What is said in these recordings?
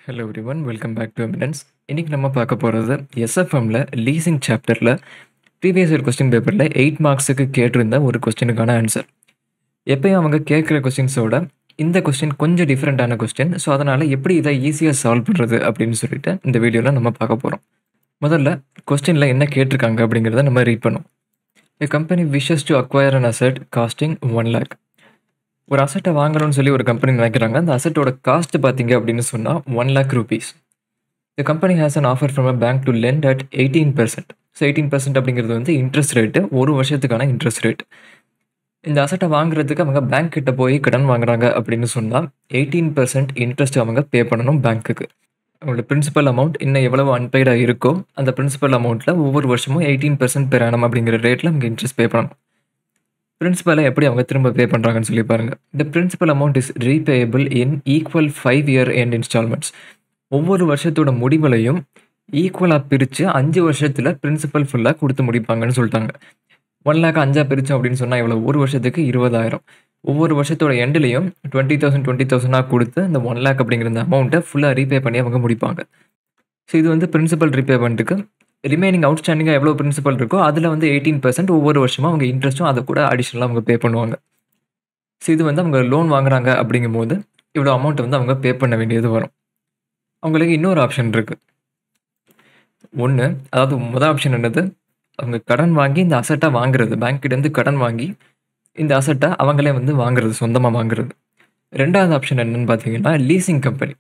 Hello everyone, welcome back to Eminence. இன்றைக்கி நம்ம பார்க்க போகிறது எஸ்எஃப்எம்மில் லீசிங் சாப்டரில் ப்ரீவியஸ் இயர் கொஸ்டின் பேப்பரில் 8 மார்க்ஸுக்கு கேட்டிருந்த ஒரு கொஸ்டினுக்கான ஆன்சர். எப்பயும் அவங்க கேட்குற கொஸ்டின்ஸோட இந்த கொஸ்டின் கொஞ்சம் டிஃப்ரெண்ட்டான கொஸ்டின். ஸோ அதனால் எப்படி இதை ஈஸியாக சால்வ் பண்ணுறது அப்படின்னு சொல்லிட்டு இந்த வீடியோவில் நம்ம பார்க்க போகிறோம். முதல்ல கொஸ்டினில் என்ன கேட்டிருக்காங்க அப்படிங்கிறத நம்ம ரீட் பண்ணுவோம். A company wishes to acquire an asset costing 1 lakh. ஒரு அசட்டை வாங்கணும்னு சொல்லி ஒரு கம்பெனி நினைக்கிறாங்க. அந்த அசட்டோட காஸ்ட் பார்த்தீங்க அப்படின்னு சொன்னால் 1 lakh rupees. The company has an offer from a bank to lend at 18%. So 18% அப்படிங்கிறது வந்து இன்ட்ரெஸ்ட் ரேட்டு, ஒரு வருஷத்துக்கான இன்ட்ரெஸ்ட் ரேட். இந்த அசட்டை வாங்குறதுக்கு அவங்க பேங்க் கிட்ட போய் கடன் வாங்குறாங்க அப்படின்னு சொன்னால் 18% இன்ட்ரெஸ்ட் அவங்க பே பண்ணணும் பேங்க்குக்கு. அவங்களோட பிரின்சிபல் அமௌண்ட் இன்னும் எவ்வளவு அன்பெய்டாக இருக்கோ அந்த பிரின்சிபல் அமௌண்ட்டில் ஒவ்வொரு வருஷமும் 18% பெர் ஆனம் அப்படிங்கிற ரேட்டில் அவங்க இன்ட்ரெஸ்ட் பே பண்ணணும். பிரின்சிபலை எப்படி அவங்க திரும்ப பே பண்ணுறாங்கன்னு சொல்லி பாருங்கள். The principal amount is repayable in equal 5-year end instalments. ஒவ்வொரு வருஷத்தோட முடிவுலையும் ஈக்குவலாக பிரித்து 5 வருஷத்தில் பிரின்சிபல் ஃபுல்லாக கொடுத்து முடிப்பாங்கன்னு சொல்லிட்டாங்க. 1 lakh 5 பிரித்தோம் அப்படின்னு சொன்னால் எவ்வளோ? ஒரு வருஷத்துக்கு 20,000. ஒவ்வொரு வருஷத்தோட எண்ட்லேயும் 20,000 கொடுத்து அந்த 1 lakh அப்படிங்கிற அந்த அமௌண்ட்டை ஃபுல்லாக ரீபே பண்ணி அவங்க முடிப்பாங்க. ஸோ இது வந்து பிரின்சிபல் ரீபேமெண்ட்டுக்கு. ரிமைனிங் அவுட்ஸ்டாண்டிங்காக எவ்வளோ பிரின்சிபல் இருக்கோ அதில் வந்து 18% ஒவ்வொரு வருஷமும் அவங்க இன்ட்ரெஸ்ட்டும் அதை கூட அடிஷ்னலாக அவங்க பே பண்ணுவாங்க. ஸோ இது வந்து அவங்க லோன் வாங்குறாங்க அப்படிங்கும்போது இவ்வளோ அமௌண்ட் வந்து அவங்க பே பண்ண வேண்டியது வரும். அவங்களுக்கு இன்னொரு ஆப்ஷன் இருக்குது. ஒன்று, அதாவது முதல் ஆப்ஷன் என்னது? அவங்க கடன் வாங்கி இந்த அசட்டை வாங்குறது, பேங்க்கிட்டேருந்து கடன் வாங்கி இந்த அசட்டை அவங்களே வந்து வாங்குறது, சொந்தமாக வாங்குறது. ரெண்டாவது ஆப்ஷன் என்னன்னு பார்த்தீங்கன்னா லீசிங் கம்பெனி.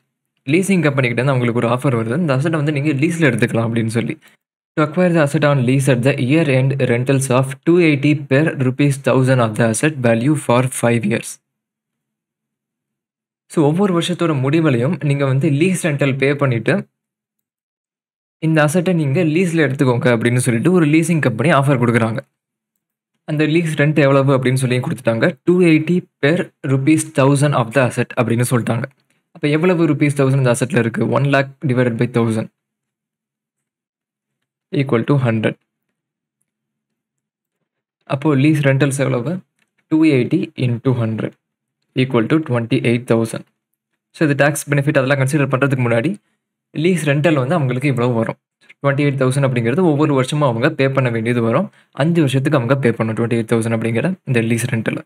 லீசிங் கம்பெனிக்கிட்டேருந்து அவங்களுக்கு ஒரு ஆஃபர் வருது, இந்த அசட்டை வந்து நீங்கள் லீஸில் எடுத்துக்கலாம் அப்படின்னு சொல்லி. To acquire the asset on lease at the year-end rentals of 280 per rupees 1,000 of the asset value for 5 years. So ஒவ்வொரு வருஷத்தோட முடிவுலையும் நீங்கள் வந்து லீஸ் ரெண்டல் பே பண்ணிவிட்டு இந்த அசட்டை நீங்கள் லீஸில் எடுத்துக்கோங்க அப்படின்னு சொல்லிட்டு ஒரு லீசிங் கம்பெனி ஆஃபர் கொடுக்குறாங்க. அந்த லீஸ் ரெண்ட் எவ்வளவு அப்படின்னு சொல்லி கொடுத்துட்டாங்க. 280 per rupees 1,000 of the asset அப்படின்னு சொல்லிட்டாங்க. அப்போ எவ்வளவு rupees 1,000 இந்த அசட்டில் இருக்குது? 1 lakh divided by 1,000 equal to 100. அப்போது லீஸ் ரெண்டல்ஸ் எவ்வளவு? 280 into 100 equal to 28,000. ஸோ இது டேக்ஸ் பெனிஃபிட் அதெல்லாம் கன்சிடர் பண்ணுறதுக்கு முன்னாடி லீஸ் ரெண்டல் வந்து அவங்களுக்கு இவ்வளோ வரும். 28,000 அப்படிங்கிறது ஒவ்வொரு வருஷமும் அவங்க பே பண்ண வேண்டியது வரும். 5 வருஷத்துக்கு அவங்க பே பண்ணணும் 28,000 அப்படிங்கிற இந்த லீஸ் ரெண்டல்.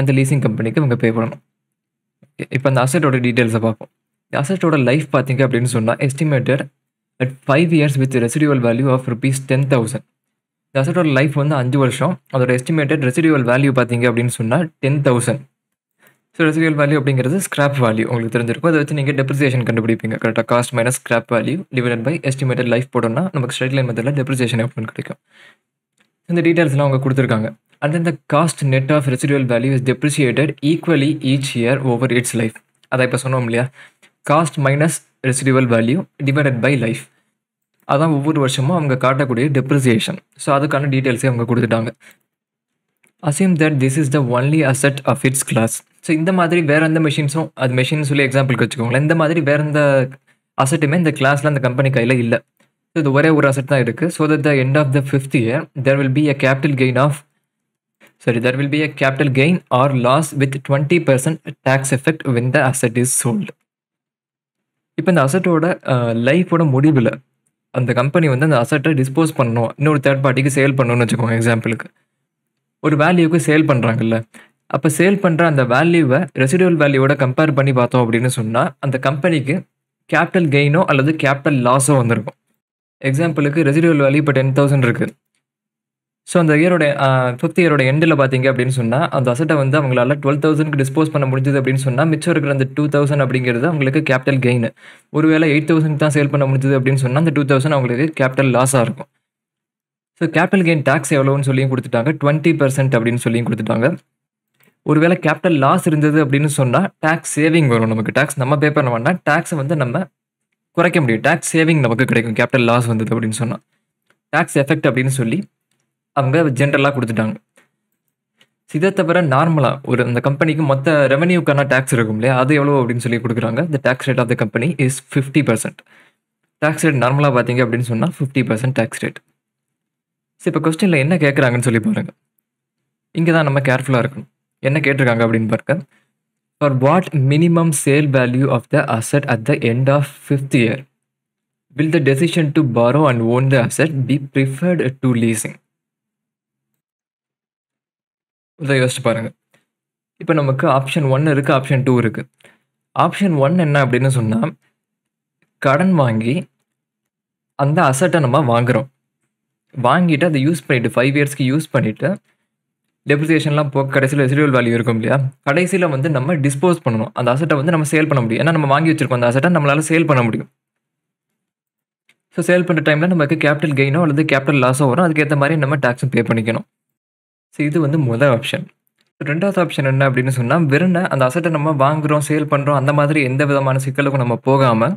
அந்த லீசிங் கம்பெனிக்கு அவங்க பே பண்ணணும். இப்போ அந்த அசட்டோட டீட்டெயில்ஸை பார்ப்போம். இந்த அசட்டோட லைஃப் பார்த்தீங்க அப்படின்னு சொன்னால் estimated at 5 years with residual value of rupees 10,000. இந்த அசட்டோட லைஃப் வந்து 5 வருஷம். அதோட எஸ்டிமேட்டட் ரெசிடியூவல் வேல்யூ பார்த்தீங்க அப்படின்னு சொன்னால் 10,000. ஸோ ரெசிடியூவல் வேல்யூ அப்படிங்கிறது ஸ்கிராப் வேல்யூ உங்களுக்கு தெரிஞ்சிருக்கும். அதை வச்சு நீங்கள் டெப்ரிசியேஷன் கண்டுபிடிப்பீங்க. கரெக்டாக cost minus scrap value divided by estimated life போட்டோம்னா நமக்கு ஸ்ட்ரைட் லைன் மெத்தடில் டெப்ரிசியேஷன் எவ்வளோன்னு கிடைக்கும். இந்த டீட்டெயில்ஸ்லாம் அவங்க கொடுத்துருக்காங்க. And then the cost net of residual value is depreciated equally each year over its life. அதை இப்போ சொன்னோம் இல்லையா? Cost minus residual value divided by life. அதான் ஒவ்வொரு வருஷமும் அவங்க காட்டக்கூடிய டெப்ரிசியேஷன். ஸோ அதுக்கான டீட்டெயில்ஸே அவங்க கொடுத்துட்டாங்க. Assume that this is the only asset of its class. So இந்த மாதிரி வேறு எந்த மெஷின்ஸும், அது மெஷின் சொல்லி எக்ஸாம்பிளுக்கு வச்சுக்கோங்களேன், இந்த மாதிரி வேறு எந்த அசட்டுமே இந்த கிளாஸில் அந்த கம்பெனி கையில் இல்லை. ஸோ இது ஒரே ஒரு அசட் தான் இருக்குது. So that the end of the 5th year there will be a capital gain or loss with 20% tax effect when the asset is sold. இப்போ இந்த அசட்டோட லைஃபோட முடிவில் அந்த கம்பெனி வந்து அந்த அசட்டை டிஸ்போஸ் பண்ணணும், இன்னொரு தேர்ட் பார்ட்டிக்கு சேல் பண்ணணும்னு வச்சுக்கோங்க. எக்ஸாம்பிளுக்கு ஒரு வேல்யூக்கு சேல் பண்ணுறாங்கல்ல, அப்போ சேல் பண்ணுற அந்த வேல்யூவை ரெசிடியூவல் வேல்யூவோட கம்பேர் பண்ணி பார்த்தோம் அப்படின்னு சொன்னால் அந்த கம்பெனிக்கு கேபிட்டல் கெயினோ அல்லது கேபிட்டல் லாஸோ வந்திருக்கும். எக்ஸாம்பிளுக்கு ரெசிடியூவல் வேல்யூ இப்போ 10,000 இருக்குது. ஸோ அந்த இயரோட 5th year எண்டில் பார்த்தீங்க அப்படின்னு சொன்னால் அந்த அசட்டை வந்து அவங்களால 12,000க்கு டிஸ்போஸ் பண்ண முடிஞ்சது அப்படின்னு சொன்னால் மிச்சம் இருக்கிற அந்த 2,000 அப்படிங்கிறது அவங்களுக்கு கேபிட்டல் கெயின். ஒருவேளை 8,000 தான் சேல் பண்ண முடிஞ்சது அப்படின்னு சொன்னால் அந்த 2,000 அவங்களுக்கு கேபிட்டல் லாஸாக இருக்கும். ஸோ கேபிட்டல் கெயின் டேக்ஸ் எவ்வளோன்னு சொல்லியும் கொடுத்துட்டாங்க, 20% அப்படின்னு சொல்லியும் கொடுத்துட்டாங்க. ஒருவேளை கேபிட்டல் லாஸ் இருந்தது அப்படின்னு சொன்னால் டேக்ஸ் சேவிங் வரும். நமக்கு டேக்ஸ் நம்ம பே பண்ண வேண்டாம், டேக்ஸை வந்து நம்ம குறைக்க முடியும். டேக்ஸ் சேவிங் நமக்கு கிடைக்கும் கேபிட்டல் லாஸ் வந்தது அப்படின்னு சொன்னால். டேக்ஸ் எஃபெக்ட் அப்படின்னு சொல்லி அவங்க ஜென்ரலாக கொடுத்துட்டாங்க. இதை தவிர நார்மலாக ஒரு அந்த கம்பெனிக்கு மொத்த ரெவன்யூக்கான டேக்ஸ் இருக்கும் இல்லையா, அது எவ்வளோ அப்படின்னு சொல்லி கொடுக்குறாங்க. The tax rate of the company is 50%. Tax rate நார்மலாக பார்த்தீங்க அப்படின்னு சொன்னால் 50% டேக்ஸ் ரேட். ஸோ இப்போ கொஸ்டினில் என்ன கேட்குறாங்கன்னு சொல்லி பாருங்கள். இங்கே தான் நம்ம கேர்ஃபுல்லாக இருக்கணும். என்ன கேட்டிருக்காங்க அப்படின்னு பாருங்க. For what minimum sale value of the asset at the end of 5th year will the decision to borrow and own the asset be preferred to leasing? இதை யோசிச்சு பாருங்க. இப்போ நமக்கு ஆப்ஷன் 1 இருக்கு, ஆப்ஷன் 2 இருக்கு. ஆப்ஷன் 1 என்ன அப்படின்னு சொன்னா, கடன் வாங்கி அந்த அசட்டை நம்ம வாங்குறோம். வாங்கிட்டு அதை யூஸ் பண்ணிட்டு 5 இயர்ஸ்க்கு யூஸ் பண்ணிட்டு டெப்ரிசியேஷன்லாம் போக கடைசியில் ரெசிடுவல் வேல்யூ இருக்கும் இல்லையா, கடைசியில் வந்து நம்ம டிஸ்போஸ் பண்ணணும். அந்த அசட்டை வந்து நம்ம சேல் பண்ண முடியும். ஏன்னா நம்ம வாங்கி வச்சிருக்கோம் அந்த அசட்டை, நம்மளால சேல் பண்ண முடியும். ஸோ சேல் பண்ணுற டைமில் நமக்கு கேபிட்டல் கெயினோ அல்லது கேபிட்டல் லாஸோ வரும். அதுக்கேற்ற மாதிரி நம்ம டேக்ஸும் பே பண்ணிக்கணும். ஸோ இது வந்து முதல் ஆப்ஷன். ரெண்டாவது ஆப்ஷன் என்ன அப்படின்னு சொன்னால், வெறும் அந்த அசட்டை நம்ம வாங்குகிறோம், சேல் பண்ணுறோம், அந்த மாதிரி எந்த விதமான சிக்கலுக்கும் நம்ம போகாமல்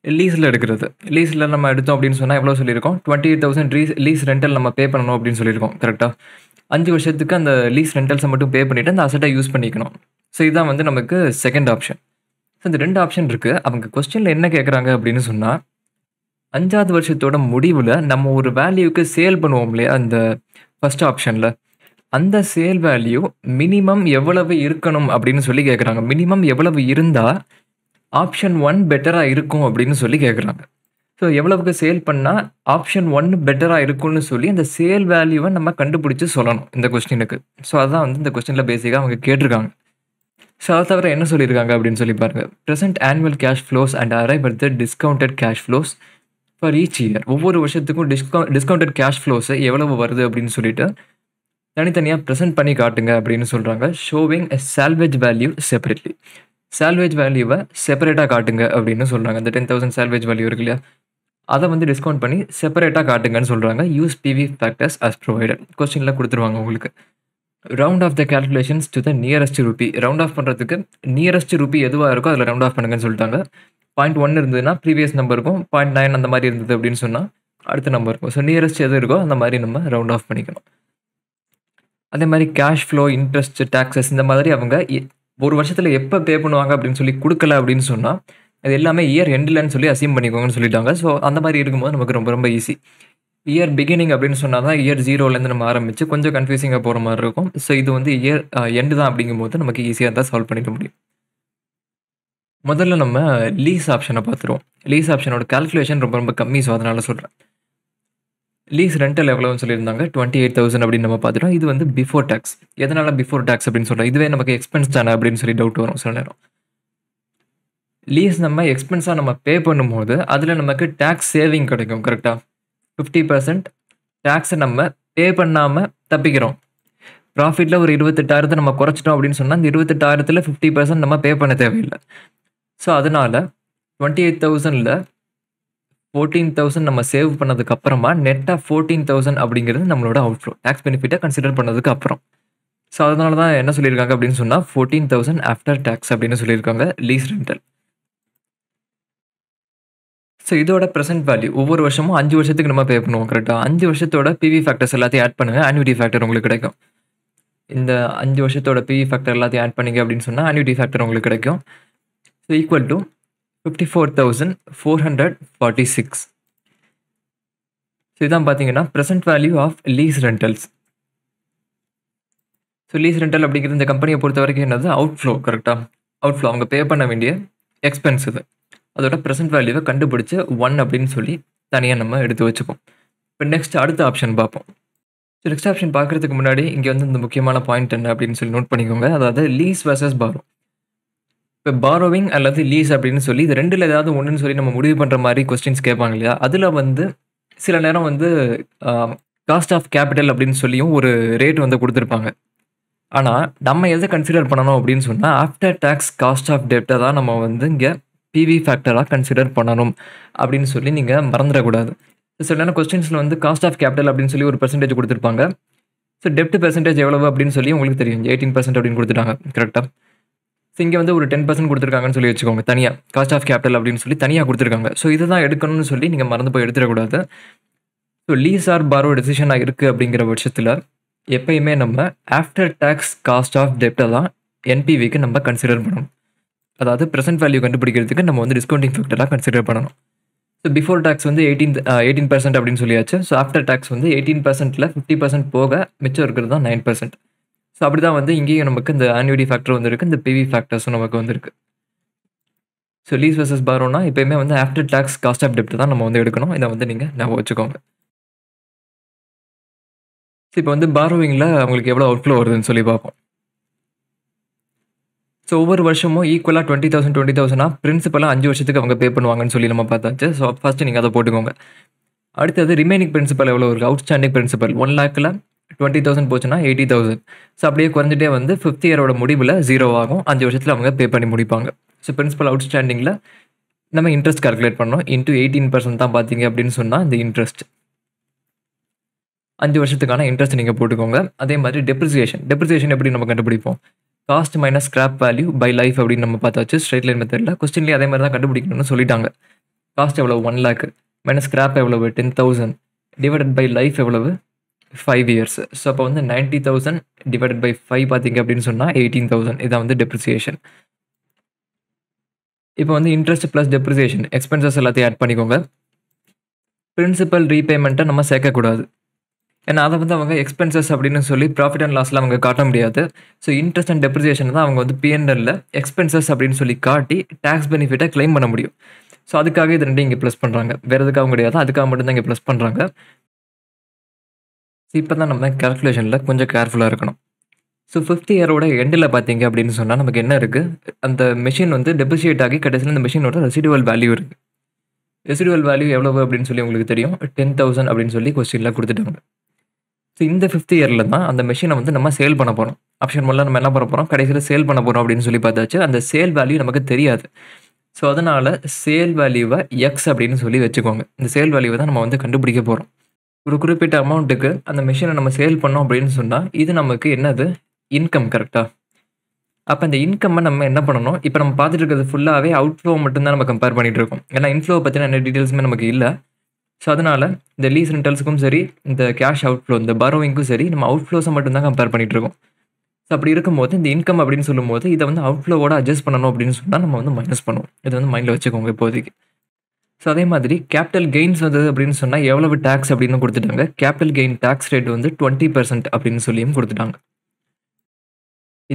லீஸில் எடுக்கிறது. லீஸில் நம்ம எடுத்தோம் அப்படின்னு சொன்னால் எவ்வளோ சொல்லியிருக்கோம், 28,000 லீஸ் ரெண்டல் நம்ம பே பண்ணணும் அப்படின்னு சொல்லியிருக்கோம். கரெக்டாக 5 வருஷத்துக்கு அந்த லீஸ் ரெண்டல்ஸை மட்டும் பே பண்ணிவிட்டு அந்த அசட்டை யூஸ் பண்ணிக்கணும். ஸோ இதுதான் வந்து நமக்கு செகண்ட் ஆப்ஷன். ஸோ இந்த 2 ஆப்ஷன் இருக்குது. அவங்க கொஸ்டினில் என்ன கேட்குறாங்க அப்படின்னு சொன்னால், 5வது வருஷத்தோட முடிவில் நம்ம ஒரு வேல்யூக்கு சேல் பண்ணுவோம் இல்லையா, அந்த ஃபர்ஸ்ட் ஆப்ஷனில் அந்த சேல் வேல்யூ மினிமம் எவ்வளவு இருக்கணும் அப்படின்னு சொல்லி கேட்குறாங்க. மினிமம் எவ்வளவு இருந்தால் ஆப்ஷன் 1 பெட்டராக இருக்கும் அப்படின்னு சொல்லி கேட்குறாங்க. ஸோ எவ்வளவுக்கு சேல் பண்ணால் ஆப்ஷன் 1 பெட்டராக இருக்கும்னு சொல்லி அந்த சேல் வேல்யூவை நம்ம கண்டுபிடிச்சி சொல்லணும் இந்த கொஸ்டினுக்கு. ஸோ அதான் வந்து இந்த கொஸ்டினில் பேசிக்காக அவங்க கேட்டிருக்காங்க. ஸோ அதை தவிர என்ன சொல்லியிருக்காங்க அப்படின்னு சொல்லி பாருங்க. Present annual cash flows and arrive at the discounted cash flows for each year. ஒவ்வொரு வருஷத்துக்கும் டிஸ்கவுண்டட் கேஷ் ஃப்ளோஸை எவ்வளவு வருது அப்படின்னு சொல்லிட்டு தனித்தனியாக ப்ரெசென்ட் பண்ணி காட்டுங்க அப்படின்னு சொல்கிறாங்க. ஷோவிங் எ சால்வேஜ் வேல்யூ செப்பரேட்லி. சால்வேஜ் வேல்யூவை செப்பரேட்டாக காட்டுங்க அப்படின்னு சொல்கிறாங்க. அந்த 10,000 சால்வேஜ் வேல்யூ இருக்கு இல்லையா, அதை வந்து டிஸ்கவுண்ட் பண்ணி செப்பரேட்டாக காட்டுங்கன்னு சொல்கிறாங்க. Use PV factors as provided. கொஸ்டினில் கொடுத்துருவாங்க உங்களுக்கு. Round off the calculations to the nearest rupee. Round off பண்ணுறதுக்கு நியரஸ்ட் ரூபி எதுவாக இருக்கோ அதில் ரவுண்ட் ஆஃப் பண்ணுங்கன்னு சொல்லிட்டாங்க. 0.1 இருந்ததுன்னா ப்ரீவியஸ் நம்பர் இருக்கும், 0.9 அந்த மாதிரி இருந்தது அப்படின்னு சொன்னால் அடுத்த நம்பர் இருக்கும். ஸோ நியரஸ்ட் எது இருக்கோ அந்த மாதிரி நம்ம ரவுண்ட் ஆஃப் பண்ணிக்கணும். அதே மாதிரி கேஷ் ஃப்ளோ, இன்ட்ரெஸ்ட், டாக்ஸஸ் இந்த மாதிரி அவங்க ஒரு வருஷத்தில் எப்போ பே பண்ணுவாங்க அப்படின்னு சொல்லி கொடுக்கல அப்படின்னு சொன்னால் அது எல்லாமே இயர் எண்டில்னு சொல்லி அசீம் பண்ணிக்கோங்கன்னு சொல்லிட்டாங்க. ஸோ அந்த மாதிரி இருக்கும்போது நமக்கு ரொம்ப ரொம்ப ஈஸி. இயர் பிகினிங் அப்படின்னு சொன்னால் தான் இயர் 0லேருந்து நம்ம ஆரம்பித்து கொஞ்சம் கன்ஃபியூசிங்காக போகிற மாதிரி இருக்கும். ஸோ இது வந்து இயர் எண்டு தான் அப்படிங்கும்போது நமக்கு ஈஸியாக தான் சால்வ் பண்ணிக்க முடியும். முதல்ல நம்ம லீஸ் ஆப்ஷனை பார்த்துருவோம். லீஸ் ஆப்ஷனோட கால்குலேஷன் ரொம்ப ரொம்ப கம்மி. ஸோ அதனால சொல்கிறேன். லீஸ் ரெண்டல் எவ்வளோன்னு சொல்லியிருந்தாங்க, 28,000 அப்படின்னு நம்ம பார்த்துட்டோம். இது வந்து பிஃபோர் டேக்ஸ். எதனால் பிஃபோர் டேக்ஸ் அப்படின்னு சொல்கிறோம், இதுவே நமக்கு எக்ஸ்பென்ஸ் தானே அப்படின்னு சொல்லி டவுட் வரும் சில நேரம். லீஸ் நம்ம எக்ஸ்பென்ஸாக நம்ம பே பண்ணும்போது அதில் நமக்கு டேக்ஸ் சேவிங் கிடைக்கும். கரெக்டாக 50% டேக்ஸை நம்ம பே பண்ணாமல் தப்பிக்கிறோம். ப்ராஃபிட்டில் ஒரு 28,000 நம்ம குறைச்சிட்டோம் அப்படின்னு சொன்னால் அந்த 28,000ல் 50% நம்ம பே பண்ண தேவையில்லை. ஸோ அதனால் 28,000ல் 14,000 நம்ம சேவ் பண்ணதுக்கு அப்புறமா நெட்டாக 14,000 அப்படிங்கிறது நம்மளோட அவுட்ஃப்ளோ, டேக்ஸ் பெனிஃபிட்டை கன்சிடர் பண்ணதுக்கு அப்புறம். ஸோ அதனால தான் என்ன சொல்லியிருக்காங்க அப்படின்னு சொன்னால் 14,000 ஆஃப்டர் டேக்ஸ் அப்படின்னு சொல்லியிருக்காங்க லீஸ் ரெண்டல். ஸோ இதோட ப்ரெசென்ட் வேல்யூ ஒவ்வொரு வருஷமும் 5 வருஷத்துக்கு நம்ம பே பண்ணுவோம். கரெக்டாக 5 வருஷத்தோட பிவி ஃபேக்டர்ஸ் எல்லாத்தையும் ஆட் பண்ணுங்கள், ஆன்யூட்டி ஃபேக்டர் உங்களுக்கு கிடைக்கும். இந்த 5 வருஷத்தோட பிவி ஃபேக்டர் எல்லாத்தையும் ஆட் பண்ணிங்க அப்படின்னு சொன்னால் ஆன்யூட்டி ஃபேக்டர் உங்களுக்கு கிடைக்கும். So equal to 54,446. ஸோ இதான் பார்த்தீங்கன்னா present value of lease rentals. So lease rental அப்படிங்கிறது இந்த கம்பெனியை பொறுத்த வரைக்கும் என்னது, அவுட்ஃப்ளோ. கரெக்டாக அவுட்ஃப்ளோ அவங்க பே பண்ண வேண்டிய எக்ஸ்பென்ஸ் இது. அதோட ப்ரெசென்ட் வேல்யூவை கண்டுபிடிச்சி 1 அப்படின்னு சொல்லி தனியாக நம்ம எடுத்து வச்சுப்போம். இப்போ நெக்ஸ்ட் அடுத்த ஆப்ஷன் பார்ப்போம். ஸோ நெக்ஸ்ட் ஆப்ஷன் பார்க்குறதுக்கு முன்னாடி இங்கே வந்து இந்த முக்கியமான பாயிண்ட் என்ன அப்படின்னு சொல்லி நோட் பண்ணிக்கோங்க. அதாவது லீஸ் வர்சஸ் பாரோ. இப்போ பாரோவிங் அல்லது லீஸ் அப்படின்னு சொல்லி இது ரெண்டில் ஏதாவது ஒன்றுன்னு சொல்லி நம்ம முடிவு பண்ணுற மாதிரி கொஸ்டின்ஸ் கேட்பாங்க இல்லையா, அதில் வந்து சில நேரம் வந்து காஸ்ட் ஆஃப் கேபிட்டல் அப்படின்னு சொல்லியும் ஒரு ரேட் வந்து கொடுத்துருப்பாங்க. ஆனால் நம்ம எதை கன்சிடர் பண்ணணும் அப்படின்னு சொன்னால் ஆஃப்டர் டேக்ஸ் காஸ்ட் ஆஃப் டெப்டை தான் நம்ம வந்து இங்கே பிவி ஃபேக்டராக கன்சிடர் பண்ணணும் அப்படின்னு சொல்லி நீங்கள் மறந்துடக்கூடாது. சில நேரம் கொஸ்டின்ஸில் வந்து காஸ்ட் ஆஃப் கேபிட்டல் அப்படின்னு சொல்லி ஒரு பெர்சன்டேஜ் கொடுத்துருப்பாங்க. ஸோ டெப்ட் பெர்சன்டேஜ் எவ்வளவு அப்படின்னு சொல்லி உங்களுக்கு தெரியும், 18% அப்படின்னு கொடுத்துட்டாங்க. கரெக்டாக ஸோ இங்கே வந்து ஒரு 10% கொடுத்துருக்காங்கன்னு சொல்லி வச்சுக்கோங்க. தனியாக காஸ்ட் ஆஃப் கேபிட்டல் அப்படின்னு சொல்லி தனியாக கொடுத்துருக்காங்க. ஸோ இதை தான் எடுக்கணும்னு சொல்லி நீங்கள் மறந்து போய் எடுத்துடக்கூடாது. ஸோ லீஸ் ஆர் பாரோ டெசிஷனாக இருக்குது அப்படிங்கிற பட்சத்தில் எப்பயுமே நம்ம ஆஃப்டர் டேக்ஸ் காஸ்ட் ஆஃப் டெப்டை தான் என்பிவிக்கு நம்ம கன்சிடர் பண்ணணும். அதாவது ப்ரெசென்ட் வேல்யூ கண்டுபிடிக்கிறதுக்கு நம்ம வந்து டிஸ்கவுண்டிங் ஃபேக்டராக கன்சிடர் பண்ணணும். ஸோ பிஃபோர் டேக்ஸ் வந்து 18% அப்படின்னு சொல்லியாச்சு. ஸோ ஆஃப்டர் டேக்ஸ் வந்து 18%ல் 50% போக மிச்சம் இருக்கிறது தான் 9%. ஸோ அப்படி தான் வந்து இங்கேயும் நமக்கு இந்த ஆன்யூட்டி ஃபேக்டர் வந்துருக்கு, இந்த பிவி ஃபேக்டர்ஸும் நமக்கு வந்திருக்கு. ஸோ லீஸ் வெர்சஸ் பாரோனா எப்பயுமே வந்து ஆஃப்டர் டாக்ஸ் காஸ்ட் ஆஃப் டெப்ட் தான் நம்ம வந்து எடுக்கணும். இதை வந்து நீங்கள் ஞாபகம் வச்சுக்கோங்க. ஸோ இப்போ வந்து பாரோவிங்கில் அவங்களுக்கு எவ்வளோ அவுட்ஃப்ளோ வருதுன்னு சொல்லி பார்ப்போம். ஸோ ஒவ்வொரு வருஷமும் ஈக்குவலாக 20,000 20,000 பிரின்சிபலாக 5 வருஷத்துக்கு அவங்க பே பண்ணுவாங்கன்னு சொல்லி நம்ம பார்த்தாச்சு. ஸோ ஃபஸ்ட்டு நீங்கள் அதை போட்டுக்கோங்க. அடுத்தது ரிமைனிங் பிரின்சிபல் எவ்வளோ இருக்குது, அவுட்ஸ்டாண்டிங் பிரின்சிபல் 1 லேக்கில் 20,000 போச்சுன்னா 80,000. ஸோ அப்படியே குறைஞ்சிட்டே வந்து 5th இயரோட முடிவில் 0 ஆகும். 5 வருஷத்தில் அவங்க பே பண்ணி முடிப்பாங்க. ஸோ பிரின்சிபல் அவுட்ஸ்டாண்டிங்கில் நம்ம இன்ட்ரெஸ்ட் கால்குலேட் பண்ணோம். இன்ட்டு 18% தான் பார்த்தீங்க அப்படின்னு சொன்னால் இந்த இன்ட்ரெஸ்ட் 5 வருஷத்துக்கான இன்ட்ரெஸ்ட் நீங்கள் போட்டுக்கோங்க. அதே மாதிரி டெப்ரிசியேஷன் எப்படி நம்ம கண்டுபிடிப்போம், cost minus scrap value by life அப்படின்னு நம்ம பார்த்தாச்சு ஸ்ட்ரெயிட் லைன் மெத்தடில். கொஸ்டின்லேயே அதே மாதிரி தான் கண்டுபிடிக்கணும்னு சொல்லிட்டாங்க. காஸ்ட் எவ்வளவு 1 lakh மைனஸ் ஸ்கிராப் எவ்வளவு 10,000 டிவைடட் பை லைஃப் எவ்வளவு 5 years. ஸோ அப்போ வந்து 90,000 டிவைடட் பை 5 பார்த்தீங்க அப்படின்னு சொன்னால் 18,000. இதான் வந்து டெப்ரிசியேஷன். இப்போ வந்து இன்ட்ரெஸ்ட் ப்ளஸ் டெப்ரிசியேஷன் எக்ஸ்பென்சஸ் எல்லாத்தையும் ஆட் பண்ணிக்கோங்க. பிரின்சிபல் ரீபேமெண்ட்டை நம்ம சேர்க்கக்கூடாது. ஏன்னா அதை வந்து அவங்க எக்ஸ்பென்சஸ் அப்படின்னு சொல்லி ப்ராஃபிட் அண்ட் லாஸில் அவங்க காட்ட முடியாது. ஸோ இன்ட்ரெஸ்ட் அண்ட் டெப்ரிசியேஷன் தான் அவங்க வந்து பிஎன்எல்ல எக்ஸ்பென்சஸ் அப்படின்னு சொல்லி காட்டி டேக்ஸ் பெனிஃபிட்டை கிளைம் பண்ண முடியும். ஸோ அதுக்காக இது ரெண்டும் இங்கே ப்ளஸ் பண்ணுறாங்க. வேறு எதுக்காகவும் கிடையாது, அதுக்காக மட்டும்தான் இங்கே ப்ளஸ் பண்ணுறாங்க. ஸோ இப்போ தான் நம்ம கால்குலேஷனில் கொஞ்சம் கேர்ஃபுல்லாக இருக்கணும். ஸோ 5th இயரோட எண்டில் பார்த்தீங்க அப்படின்னு சொன்னால் நமக்கு என்ன இருக்குது, அந்த மெஷின் வந்து டெப்ரிசியேட் ஆகி கடைசியில் இந்த மெஷினோட ரெசிடுவல் வேல்யூ இருக்குது. ரெசிடுவல் வேல்யூ எவ்வளவு அப்படின்னு சொல்லி உங்களுக்கு தெரியும், 10,000 அப்படின்னு சொல்லி கொஸ்டினில் கொடுத்துட்டாங்க. ஸோ இந்த 5th இயரில் தான் அந்த மெஷினை வந்து நம்ம சேல் பண்ண போகிறோம். ஆப்ஷன் முதல்ல நம்ம என்ன பண்ண போகிறோம், கடைசியில் சேல் பண்ண போகிறோம் அப்படின்னு சொல்லி பார்த்தாச்சு. அந்த சேல் வேல்யூ நமக்கு தெரியாது. ஸோ அதனால் சேல் வேல்யூவை எக்ஸ் அப்படின்னு சொல்லி வச்சுக்கோங்க. இந்த சேல் வேல்யூவை தான் நம்ம வந்து கண்டுபிடிக்க போகிறோம். ஒரு குறிப்பிட்ட அமௌண்ட்டுக்கு அந்த மெஷினை நம்ம சேல் பண்ணோம் அப்படின்னு சொன்னால் இது நமக்கு என்னது, இன்கம். கரெக்டாக? அப்போ இந்த இன்கம்மை நம்ம என்ன பண்ணணும், இப்போ நம்ம பார்த்துட்டு இருக்கிறது ஃபுல்லாகவே அவுட்ஃப்ளோ மட்டும்தான் நம்ம கம்பேர் பண்ணிகிட்டு இருக்கோம். ஏன்னா இன்ஃப்ளோ பற்றின என்ன டீட்டெயில்ஸுமே நமக்கு இல்லை. ஸோ அதனால் இந்த லீஸ் ரெண்டல்ஸுக்கும் சரி, இந்த கேஷ் அவுட்ஃப்ளோ, இந்த பாரோவிங்க்கும் சரி, நம்ம அவுட்ஃப்ளோஸை மட்டும்தான் கம்பேர் பண்ணிகிட்டு இருக்கோம். ஸோ அப்படி இருக்கும்போது இந்த இன்கம் அப்படின்னு சொல்லும்போது இதை வந்து அவுட்ஃப்ளோவோட அட்ஜஸ்ட் பண்ணணும் அப்படின்னு சொன்னால் நம்ம வந்து மைனஸ் பண்ணுவோம். இதை வந்து மைண்டில் வச்சுக்கோங்க இப்போதைக்கு. ஸோ அதே மாதிரி கேபிட்டல் கெயின்ஸ் வந்தது அப்படின்னு சொன்னால் எவ்வளவு டேக்ஸ் அப்படின்னு கொடுத்துட்டாங்க. கேபிட்டல் கெயின் டேக்ஸ் ரேட் வந்து 20% அப்படின்னு சொல்லியும் கொடுத்துட்டாங்க.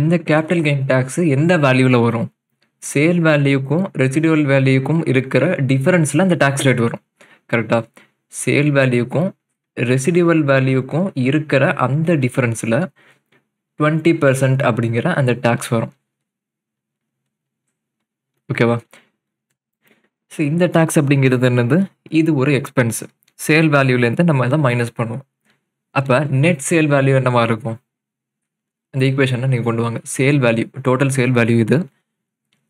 இந்த கேபிட்டல் கெயின் டேக்ஸ் எந்த வேல்யூவில் வரும், சேல் வேல்யூக்கும் ரெசிடுவல் வேல்யூக்கும் இருக்கிற டிஃபரன்ஸில் அந்த டேக்ஸ் ரேட் வரும். கரெக்டாக? சேல் வேல்யூக்கும் ரெசிடுவல் வேல்யூக்கும் இருக்கிற அந்த டிஃபரன்ஸில் 20% அப்படிங்கிற அந்த டேக்ஸ் வரும். ஓகேவா? ஸோ இந்த டேக்ஸ் அப்படிங்கிறது என்னது, இது ஒரு எக்ஸ்பென்ஸ். சேல் வேல்யூலேருந்து நம்ம அதை மைனஸ் பண்ணுவோம். அப்போ நெட் சேல் வேல்யூ என்னவா இருக்கும், அந்த ஈக்குவேஷனை நீங்கள் கொண்டு வாங்க. Sale value, total sale value இது.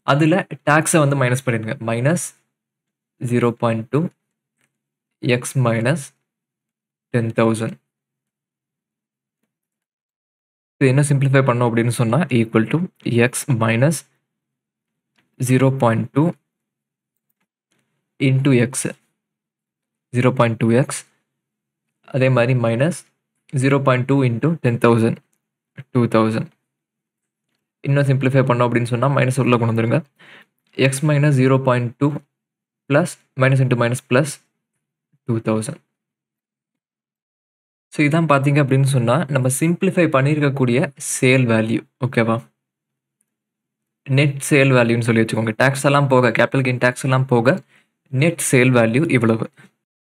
அதில் டேக்ஸை வந்து மைனஸ் பண்ணிடுங்க. Minus 0.2 X minus 10,000. இது என்ன சிம்பிளிஃபை பண்ணோம் அப்படின்னு சொன்னால் equal to X minus 0.2 into X 0.2x, அதே மாதிரி மைனஸ் 0.2 இன்டூ 10,000 2,000. இன்னும் சிம்பிளிஃபை பண்ணோம் அப்படின்னு சொன்னால் மைனஸ் உள்ள கொண்டு வந்துருங்க. X minus 0.2 plus minus into minus plus 2,000. So இதான் பார்த்தீங்க அப்படின்னு சொன்னால் நம்ம சிம்பிளிஃபை பண்ணியிருக்கக்கூடிய சேல் வேல்யூ. ஓகேவா? நெட் சேல் வேல்யூன்னு சொல்லி வச்சுக்கோங்க. டேக்ஸ் எல்லாம் போக, கேபிட்டல் கெயின் டேக்ஸ் எல்லாம் போக நெட் சேல் வேல்யூ இவ்வளவு.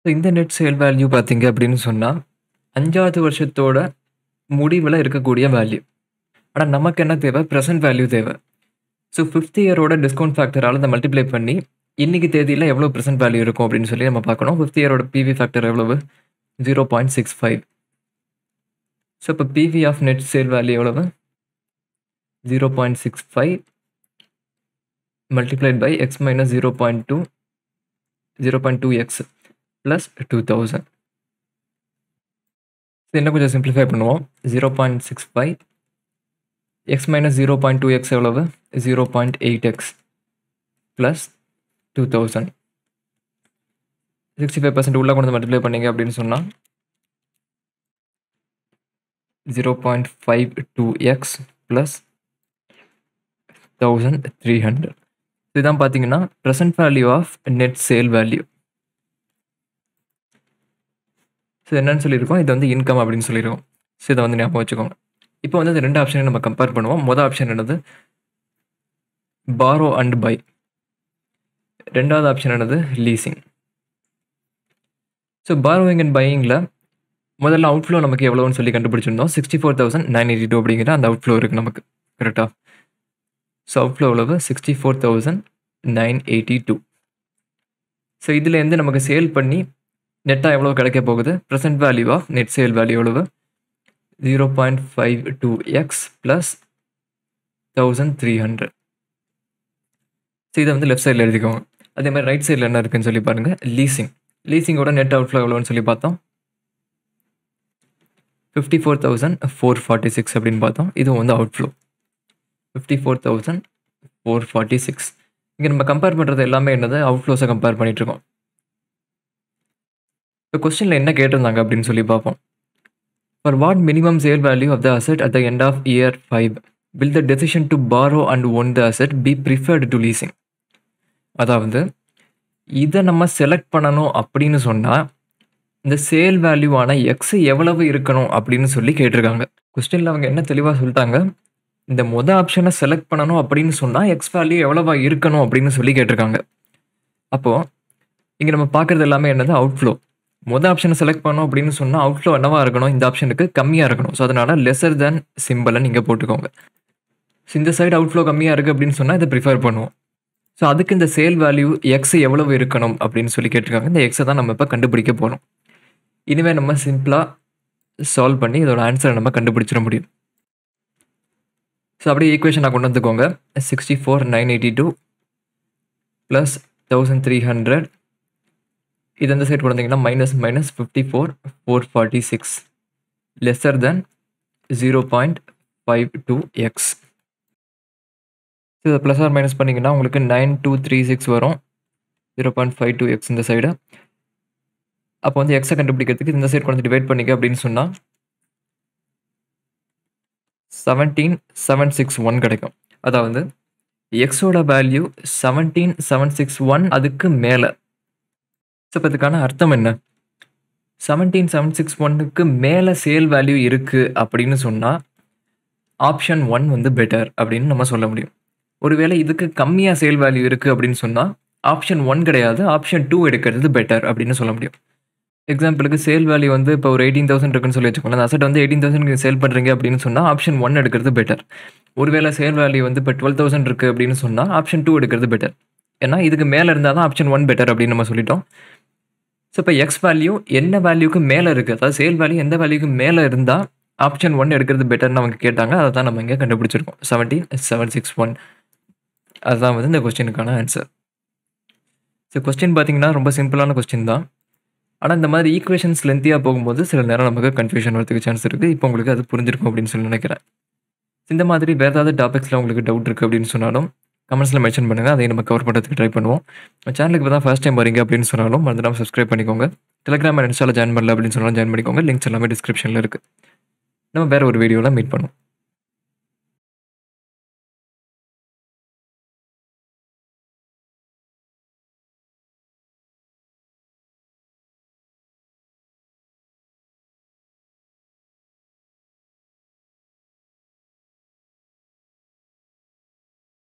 ஸோ இந்த நெட் சேல் வேல்யூ பார்த்தீங்க அப்படின்னு சொன்னால் 5வது வருஷத்தோட முடிவில் இருக்கக்கூடிய வேல்யூ. ஆனால் நமக்கு என்ன தேவை, ப்ரெசென்ட் வேல்யூ தேவை. ஸோ 5th இயரோட டிஸ்கவுண்ட் ஃபேக்டரால் அதை மல்டிப்ளை பண்ணி இன்றைக்கி தேதியில் எவ்வளோ ப்ரெசென்ட் வேல்யூ இருக்கும் அப்படின்னு சொல்லி நம்ம பார்க்கணும். 5th இயரோட பிவி ஃபேக்டர் எவ்வளவு, 0.65. ஸோ இப்போ PV of net sale value எவ்வளவு, 0.65 multiplied by x minus 0.2x plus 2,000. இன்னும் கொஞ்சம் சிம்பிளிஃபை பண்ணுவோம். 0.65 எக்ஸ் மைனஸ் 0.2x எவ்வளவு, 0.8x ப்ளஸ் 2,000. 65% உள்ளே கொண்டு வந்து மல்டிப்ளை பண்ணிங்க அப்படின்னு சொன்னால் 0.52x ப்ளஸ் 1,300. இதுதான் பார்த்தீங்கன்னா present value of net sale value. So என்னன்னு சொல்லியிருக்கோம், இது வந்து இன்கம் அப்படின்னு சொல்லியிருக்கோம். ஸோ இதை வந்து ஞாபகம் வச்சுக்கோங்க. இப்போ வந்து இந்த 2 ஆப்ஷனையும் நம்ம கம்பேர் பண்ணுவோம். மொத ஆப்ஷன் என்னது? Borrow and buy. 2வது ஆப்ஷன் என்னது? லீசிங். ஸோ பாரோவிங் அண்ட் பையிங்கில முதல்ல அவுட்ஃப்ளோ நமக்கு எவ்வளோன்னு சொல்லி கண்டுபிடிச்சிருந்தோம். 64,982 அப்படிங்கிற அந்த அவுட்ஃப்ளோ இருக்குது நமக்கு. கரெக்டா? ஸோ அவுட்ஃப்ளோ எவ்வளவு? 64,982. ஸோ இதுலேருந்து நமக்கு சேல் பண்ணி நெட்டாக எவ்வளோ கிடைக்க போகுது? Present value of net sale value எவ்வளவு? 0.52x plus 1300. ஸோ இதை வந்து லெஃப்ட் சைடில் எழுதிக்கோங்க. அதே மாதிரி ரைட் சைடில் என்ன இருக்குன்னு சொல்லி பாருங்கள். லீசிங். லீசிங்கோட நெட் அவுட்ஃப்ளோ எவ்வளோன்னு சொல்லி பார்த்தோம். 54,446 அப்படின்னு பார்த்தோம். இதுவும் வந்து அவுட்ஃப்ளோ 54,446. இங்கே நம்ம கம்பேர் பண்ணுறது எல்லாமே என்னது? அவுட்ஃப்ளோஸை கம்பேர் பண்ணிட்டு இருக்கோம். இப்போ கொஸ்டினில் என்ன கேட்டிருந்தாங்க அப்படின்னு சொல்லி பார்ப்போம். For what minimum sale value of the asset at the end of year 5 will the decision to borrow and own the asset be preferred to leasing? அதாவது இதை நம்ம செலக்ட் பண்ணணும் அப்படின்னு சொன்னால் இந்த சேல் வேல்யூவான எக்ஸ் எவ்வளவு இருக்கணும் அப்படின்னு சொல்லி கேட்டிருக்காங்க. கொஸ்டினில் அவங்க என்ன தெளிவாக சொல்லிட்டாங்க? இந்த மொதல் ஆப்ஷனை செலக்ட் பண்ணணும் அப்படின்னு சொன்னால் எக்ஸ் வேல்யூ எவ்வளவா இருக்கணும் அப்படின்னு சொல்லி கேட்டிருக்காங்க. அப்போது இங்கே நம்ம பார்க்குறது எல்லாமே என்னது? அவுட்ஃப்ளோ. மொதல் ஆப்ஷனை செலக்ட் பண்ணோம் அப்படின்னு சொன்னால் அவுட்ஃப்ளோ என்னவா இருக்கணும்? இந்த ஆப்ஷனுக்கு கம்மியாக இருக்கணும். ஸோ அதனால் லெஸர் தேன் சிம்பிளை நீங்கள் போட்டுக்கோங்க. ஸோ இந்த சைடு அவுட்ஃப்ளோ கம்மியாக இருக்குது அப்படின்னு சொன்னால் இதை ப்ரிஃபர் பண்ணுவோம். ஸோ அதுக்கு இந்த சேல் வேல்யூ எக்ஸ் எவ்வளவு இருக்கணும் அப்படின்னு சொல்லி கேட்டிருக்காங்க. இந்த எக்ஸை தான் நம்ம இப்போ கண்டுபிடிக்க போகிறோம். இனிமேல் நம்ம சிம்பிளாக சால்வ் பண்ணி இதோட ஆன்சரை நம்ம கண்டுபிடிச்சிட முடியும். ஸோ அப்படியே ஈக்குவேஷனாக கொண்டு வந்துக்கோங்க. 64,982 ப்ளஸ் 1300. இது இந்த சைடு கொண்டு மைனஸ் 54,446 லெஸர் தென் 0.52x. ஸோ இதை ப்ளஸ் ஆர் மைனஸ் பண்ணிங்கன்னா உங்களுக்கு 9236 வரும். 0.52x இந்த சைடு. அப்போ வந்து எக்ஸை கண்டுபிடிக்கிறதுக்கு இந்த சைடு கொண்டு டிவைட் பண்ணிக்க அப்படின்னு சொன்னால் 17,761 கிடைக்கும். அதாவது எக்ஸோட வேல்யூ 17,761 அதுக்கு மேலே. ஸோ இப்போ இதுக்கான அர்த்தம் என்ன? 17,761க்கு மேலே சேல் வேல்யூ இருக்குது அப்படின்னு சொன்னால் ஆப்ஷன் 1 வந்து பெட்டர் அப்படின்னு நம்ம சொல்ல முடியும். ஒருவேளை இதுக்கு கம்மியாக சேல் வேல்யூ இருக்குது அப்படின்னு சொன்னால் ஆப்ஷன் 1 கிடையாது, ஆப்ஷன் 2 எடுக்கிறது பெட்டர் அப்படின்னு சொல்ல முடியும். எக்ஸாம்பிளுக்கு சேல் வேல்யூ வந்து இப்போ ஒரு 18,000 இருக்குன்னு சொல்லி வச்சுக்கோங்க. அந்த அசட் வந்து 18,000 சேல் பண்ணுறீங்க அப்படின்னு சொன்னால் ஆப்ஷன் 1 எடுக்கிறது பெட்டர். ஒருவேளை சேல் வேல்யூ வந்து இப்போ 12,000 இருக்குது அப்படின்னு சொன்னால் ஆப்ஷன் 2 எடுக்கிறது பெட்டர். ஏன்னா இதுக்கு மேலே இருந்தால் தான் ஆப்ஷன் 1 பெட்டர் அப்படின்னு நம்ம சொல்லிட்டோம். ஸோ இப்போ எக்ஸ் வேல்யூ என்ன வேல்யூக்கு மேலே இருக்குது, அதாவது சேல் வேல்யூ எந்த வேல்யூக்கு மேலே இருந்தால் ஆப்ஷன் 1 எடுக்கிறது பெட்டர்னு அவங்க கேட்டாங்க. அதை தான் நம்ம இங்கே கண்டுபிடிச்சிருக்கோம். 17,761 அதுதான் வந்து இந்த கொஸ்டினுக்கான ஆன்சர். ஸோ கொஸ்டின் பார்த்தீங்கன்னா ரொம்ப சிம்பிளான கொஸ்டின் தான். ஆனால் இந்த மாதிரி ஈக்குவேஷன்ஸ் லென்த்தியாக போகும்போது சில நேரம் நமக்கு கன்ஃபியூஷன் வரதுக்கு சான்ஸ் இருக்குது. இப்போ உங்களுக்கு அது புரிஞ்சிருக்கும் அப்படின்னு சொல்லி நினைக்கிறேன். இந்த மாதிரி வேறு ஏதாவது டாபிக்ஸில் உங்களுக்கு டவுட் இருக்குது அப்படின்னு சொன்னாலும் கமெண்ட்ஸில் மென்ஷன் பண்ணுங்கள். அதை நம்ம கவர் பண்ணுறதுக்கு ட்ரை பண்ணுவோம். சேனலுக்கு இப்போ தான் ஃபர்ஸ்ட் டைம் வரீங்க அப்படின்னு சொன்னாலும் மறந்துடாமல் சப்ஸ்கிரைப் பண்ணிக்கோங்க. டெலிகிராம் அண்ட் இன்ஸ்டாவில் ஜாயின் பண்ணல அப்படின்னு சொன்னாலும் ஜாயின் பண்ணிக்கோங்க. லிங்க்ஸ் எல்லாமே டிஸ்கிரிப்ஷனில் இருக்குது. நம்ம வேறு ஒரு வீடியோவில் மீட் பண்ணுவோம்.